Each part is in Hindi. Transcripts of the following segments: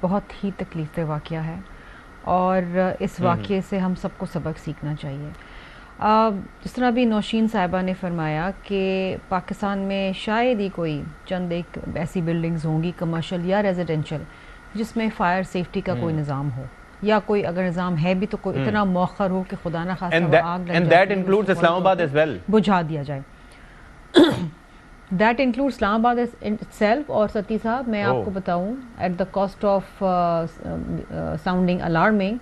बहुत ही तकलीफ़ वाक़या है और इस वाक़ये से हम सबको सबक सीखना चाहिए। जिस तरह अभी नौशीन साहिबा ने फरमाया कि पाकिस्तान में शायद ही कोई चंद एक ऐसी बिल्डिंग्स होंगी कमर्शियल या रेजिडेंशियल जिसमें फ़ायर सेफ्टी का कोई निज़ाम हो, या कोई अगर निज़ाम है भी तो कोई इतना मौखर हो कि खुदा ना खास्ता आग लग जाए इस्लामाबाद एज़ वेल बुझा दिया जाए। That include Islamabad itself. और सती साहब मैं आपको बताऊं at the cost of sounding alarming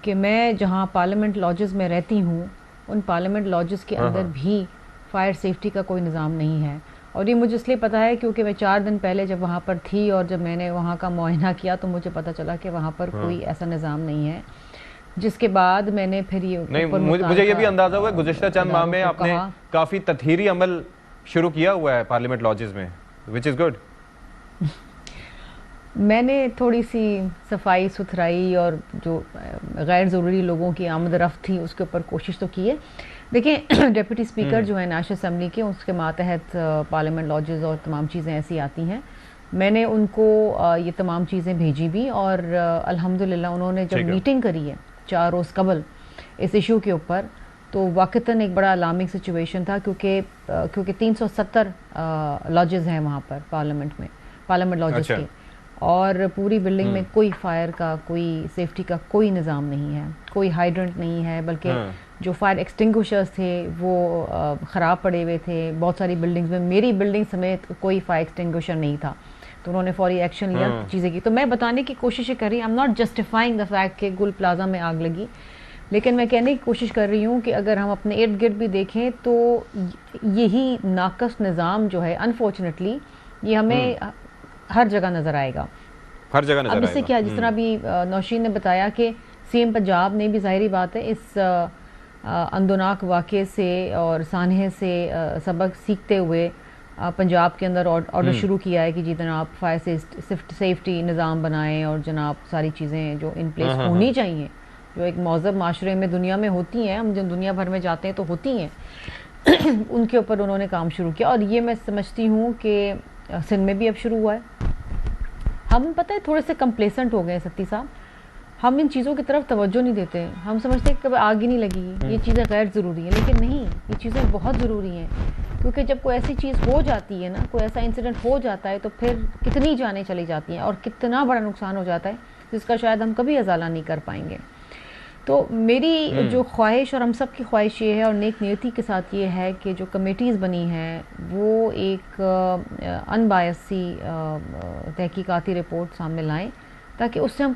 कि मैं जहां पार्लियामेंट लॉजेस में रहती हूं उन पार्लियामेंट लॉजेस के अंदर भी फायर सेफ्टी का कोई निज़ाम नहीं है। और ये मुझे इसलिए पता है क्योंकि मैं 4 दिन पहले जब वहाँ पर थी और जब मैंने वहाँ का मुआयना किया तो मुझे पता चला कि वहाँ पर कोई ऐसा निज़ाम नहीं है। जिसके बाद मैंने फिर ये मुझे ये भी अंदाजा हुआ गुज़िश्ता चंद माह में आपने काफ़ी तत्हीरी अमल शुरू किया हुआ है पार्लियामेंट लॉजेस में, विच इज़ गुड। मैंने थोड़ी सी सफाई सुथराई और जो गैर ज़रूरी लोगों की आमद रफ्त थी उसके ऊपर कोशिश तो की है। देखिए डिप्टी स्पीकर जो है नेशनल असम्बली के, उसके मातहत पार्लियामेंट लॉजेस और तमाम चीज़ें ऐसी आती हैं। मैंने उनको ये तमाम चीज़ें भेजी भी और अल्हम्दुलिल्लाह उन्होंने जब मीटिंग करी है 4 रोज़ कबल इस इशू के ऊपर तो वाक़तन एक बड़ा अलार्मिंग सिचुएशन था क्योंकि 370 लॉजेस हैं वहाँ पर पार्लियामेंट लॉजेस के, और पूरी बिल्डिंग में कोई फायर का कोई सेफ्टी का कोई निज़ाम नहीं है, कोई हाइड्रेंट नहीं है, बल्कि जो फायर एक्सटिंग्विशर्स थे वो ख़राब पड़े हुए थे बहुत सारी बिल्डिंग्स में। मेरी बिल्डिंग समेत कोई फायर एक्सटिंग्विशर नहीं था तो उन्होंने फौरी एक्शन लिया, चीज़ें की। तो मैं बताने की कोशिश कर रही, I am not justifying the fact कि गुल प्लाजा में आग लगी, लेकिन मैं कहने की कोशिश कर रही हूँ कि अगर हम अपने इर्द गिर्द भी देखें तो यही नाकस निज़ाम जो है अनफॉर्चुनेटली ये हमें हर जगह नज़र आएगा, हर जगह नज़र आएगा। अब इससे क्या, जिस तरह अभी नौशीन ने बताया कि सीएम पंजाब ने भी ज़ाहिरी बात है इस अंदोनाक वाक़े से और सानहे से सबक सीखते हुए पंजाब के अंदर ऑर्डर शुरू किया है कि जी जनाब फायर सेफ्टी निज़ाम बनाएं और जनाब सारी चीज़ें जो इन प्लेस होनी चाहिए जो एक मौजब माशरे में दुनिया में होती हैं, हम जब दुनिया भर में जाते हैं तो होती हैं उनके ऊपर उन्होंने काम शुरू किया। और ये मैं समझती हूँ कि सिंध में भी अब शुरू हुआ है। हम पता है थोड़े से कंप्लेसेंट हो गए सत्ती साहब, हम इन चीज़ों की तरफ तवज्जो नहीं देते। हम समझते हैं कि कभी आग ही नहीं लगी, ये चीज़ें गैर ज़रूरी हैं, लेकिन नहीं, ये चीज़ें बहुत ज़रूरी हैं। क्योंकि जब कोई ऐसी चीज़ हो जाती है ना, कोई ऐसा इंसिडेंट हो जाता है तो फिर कितनी जानें चली जाती हैं और कितना बड़ा नुकसान हो जाता है जिसका शायद हम कभी अजाला नहीं कर पाएंगे। तो मेरी जो ख्वाहिश और हम सब की ख्वाहिश ये है और नेक नियति के साथ ये है कि जो कमेटीज़ बनी हैं वो एक अनबायस सी तहकीकाती रिपोर्ट सामने लाएं ताकि उससे हम